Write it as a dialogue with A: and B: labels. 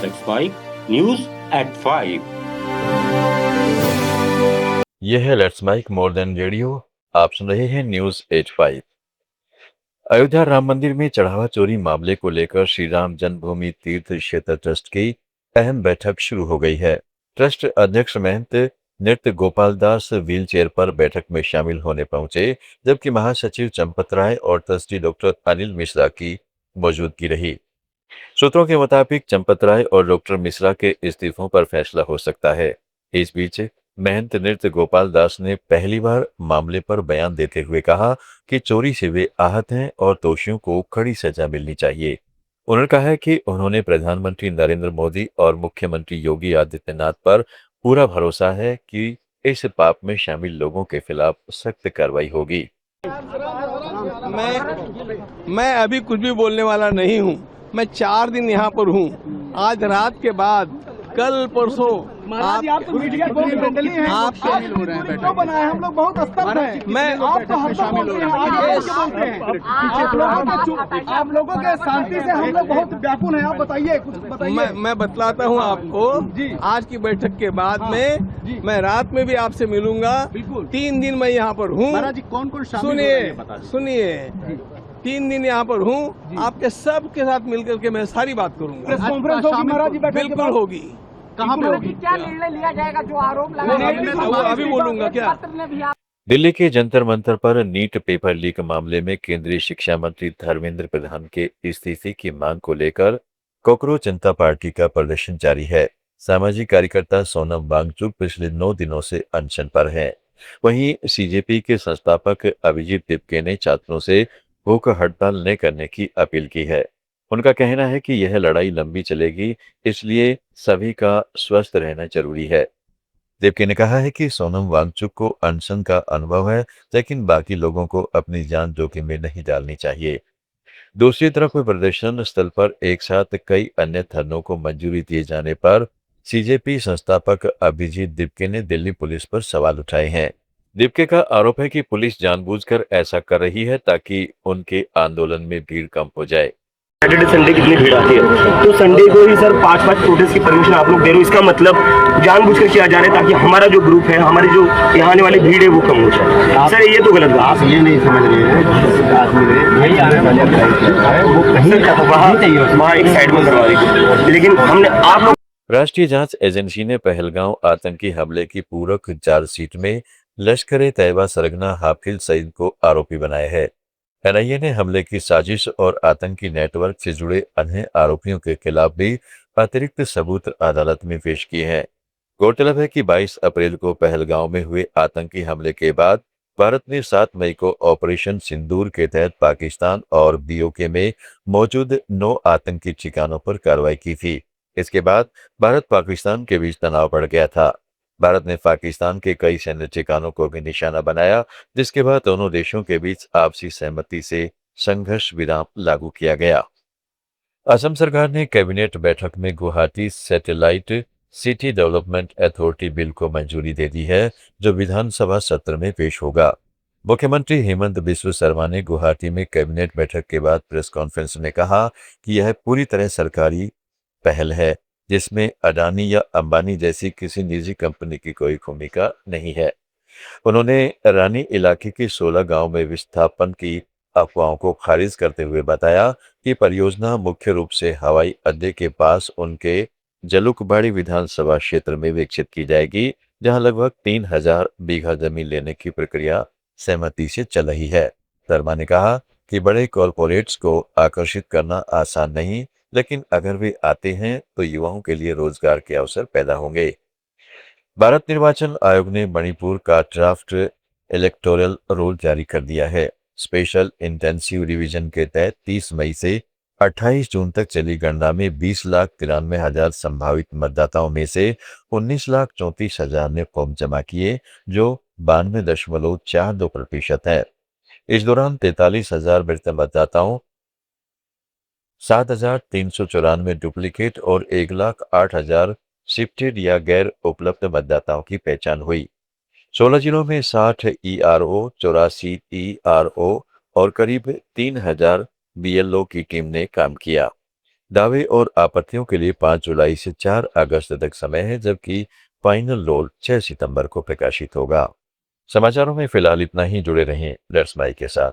A: Let's Mike News at 5।
B: यह है let's mike more than radio. आप सुन रहे हैं न्यूज 85। अयोध्या राम मंदिर में चढ़ावा चोरी मामले को लेकर श्री राम जन्मभूमि तीर्थ क्षेत्र ट्रस्ट की अहम बैठक शुरू हो गई है। ट्रस्ट अध्यक्ष महंत नृत्य गोपाल दास व्हील चेयर पर बैठक में शामिल होने पहुंचे, जबकि महासचिव चंपत राय और ट्रस्टी डॉक्टर अनिल मिश्रा की मौजूदगी रही। सूत्रों के मुताबिक चंपत राय और डॉक्टर मिश्रा के इस्तीफों पर फैसला हो सकता है। इस बीच महंत नृत्य गोपाल दास ने पहली बार मामले पर बयान देते हुए कहा कि चोरी से वे आहत हैं और दोषियों को कड़ी सजा मिलनी चाहिए। उन्होंने कहा है कि उन्होंने प्रधानमंत्री नरेंद्र मोदी और मुख्यमंत्री योगी आदित्यनाथ पर पूरा भरोसा है कि इस पाप में शामिल लोगों के खिलाफ सख्त कार्रवाई होगी।
C: मैं अभी कुछ भी बोलने वाला नहीं हूँ। मैं 4 दिन यहाँ पर हूँ। आज रात के बाद कल परसों
D: आप तो मीडिया को फ्रेंडली हैं, आप शामिल हो रहे हैं। वीडियो बनाए हम लोग बहुत स्तब्ध हैं।
C: मैं
D: आप तो हर शामिल हो रहे हैं। आप लोगों के शांति से हम लोग बहुत व्याकुल हैं। आप बताइए, कुछ बताइए।
C: मैं बतलाता हूँ आपको। आज की बैठक के बाद में मैं रात में भी आपसे मिलूंगा। 3 दिन मैं यहाँ पर हूँ।
D: कौन कौन
C: सुनिए 3 दिन यहाँ पर हूँ। आपके सबके साथ मिलकर के मैं सारी बात करूँगा।
D: कॉन्फ्रेंस होगी महाराज जी,
C: बिल्कुल होगी।
D: कहाँ पे होगी?
E: क्या निर्णय लिया जाएगा जो आरोप लगा?
C: अभी बोलूंगा क्या?
B: दिल्ली के जंतर मंतर पर नीट पेपर लीक मामले में केंद्रीय शिक्षा मंत्री धर्मेंद्र प्रधान के इस्तीफे की मांग को लेकर कॉकरोच जनता पार्टी का प्रदर्शन जारी है। सामाजिक कार्यकर्ता सोनम वांगचुक पिछले 9 दिनों से अनशन पर हैं। वहीं सीजेपी के संस्थापक अभिजीत दिपके ने छात्रों से भूख हड़ताल न करने की अपील की है। उनका कहना है कि यह लड़ाई लंबी चलेगी, इसलिए सभी का स्वस्थ रहना जरूरी है। देवके ने कहा है कि सोनम वांगचुक को अनशन का अनुभव है, लेकिन बाकी लोगों को अपनी जान जोखिम में नहीं डालनी चाहिए। दूसरी तरफ प्रदर्शन स्थल पर एक साथ कई अन्य धरनों को मंजूरी दिए जाने पर सीजेपी संस्थापक अभिजीत दिपके ने दिल्ली पुलिस पर सवाल उठाए हैं। दिपके का आरोप है कि पुलिस जानबूझकर ऐसा कर रही है ताकि उनके आंदोलन में भीड़ कम हो जाए।
F: सैटरडे संडे कितनी भीड़ आती है, तो संडे को ही सर 5-5 प्रोटेस्ट की परमिशन आप लोग दे रहे हो। इसका मतलब जानबूझकर किया जा रहा है ताकि हमारा जो ग्रुप है, हमारी जो यहाँ आने वाली भीड़ है वो कम हो जाए। सर ये तो गलत बात। आप ये नहीं समझ रहे हैं, वहाँ एक साइड में करवा दी, लेकिन हमने आप लोग।
B: राष्ट्रीय जांच एजेंसी ने पहलगांव आतंकी हमले की पूरक चार्जशीट में लश्कर ए तैयबा सरगना हाफिज सईद को आरोपी बनाया है। एनआईए ने हमले की साजिश और आतंकी नेटवर्क से जुड़े अन्य आरोपियों के खिलाफ भी अतिरिक्त सबूत अदालत में पेश किए हैं। गौरतलब है कि 22 अप्रैल को पहलगांव में हुए आतंकी हमले के बाद भारत ने 7 मई को ऑपरेशन सिंदूर के तहत पाकिस्तान और बीओके में मौजूद 9 आतंकी ठिकानों पर कार्रवाई की थी। इसके बाद भारत पाकिस्तान के बीच तनाव बढ़ गया था। भारत ने पाकिस्तान के कई सैन्य ठिकानों को भी निशाना बनाया, जिसके बाद दोनों देशों के बीच आपसी सहमति से संघर्ष विराम लागू किया गया। असम सरकार ने कैबिनेट बैठक में Guwahati satellite city development authority bill को मंजूरी दे दी है, जो विधानसभा सत्र में पेश होगा। मुख्यमंत्री हेमंत बिस्व शर्मा ने गुवाहाटी में कैबिनेट बैठक के बाद प्रेस कॉन्फ्रेंस में कहा कि यह पूरी तरह सरकारी पहल है, जिसमें अडानी या अंबानी जैसी किसी निजी कंपनी की कोई भूमिका नहीं है। उन्होंने रानी इलाके के 16 गांव में विस्थापन की अफवाहों को खारिज करते हुए बताया कि परियोजना मुख्य रूप से हवाई अड्डे के पास उनके जलुकबाड़ी विधानसभा क्षेत्र में विकसित की जाएगी, जहां लगभग 3000 बीघा जमीन लेने की प्रक्रिया सहमति से चल रही है। शर्मा ने कहा कि बड़े कॉरपोरेट्स को आकर्षित करना आसान नहीं, लेकिन अगर वे आते हैं तो युवाओं के लिए रोजगार के अवसर पैदा होंगे। भारत निर्वाचन आयोग ने मणिपुर का ड्राफ्ट इलेक्टोरल रोल जारी कर दिया है। स्पेशल इंटेंसिव रिवीजन के तहत 30 मई से 28 जून तक चली गणना में 20,93,000 संभावित मतदाताओं में से 19,34,000 ने फॉर्म जमा किए, जो 92.42% है। इस दौरान 43,000 मृत मतदाताओं, 7,394 डुप्लीकेट और 1,08,000 शिफ्टेड या गैर उपलब्ध मतदाताओं की पहचान हुई। 16 जिलों में 60 ईआरओ, 84 ईआरओ और करीब 3,000 बीएलओ की टीम ने काम किया। दावे और आपत्तियों के लिए 5 जुलाई से 4 अगस्त तक समय है, जबकि फाइनल रोल 6 सितंबर को प्रकाशित होगा। समाचारों में फिलहाल इतना ही। जुड़े रहें लेट्स माई के साथ।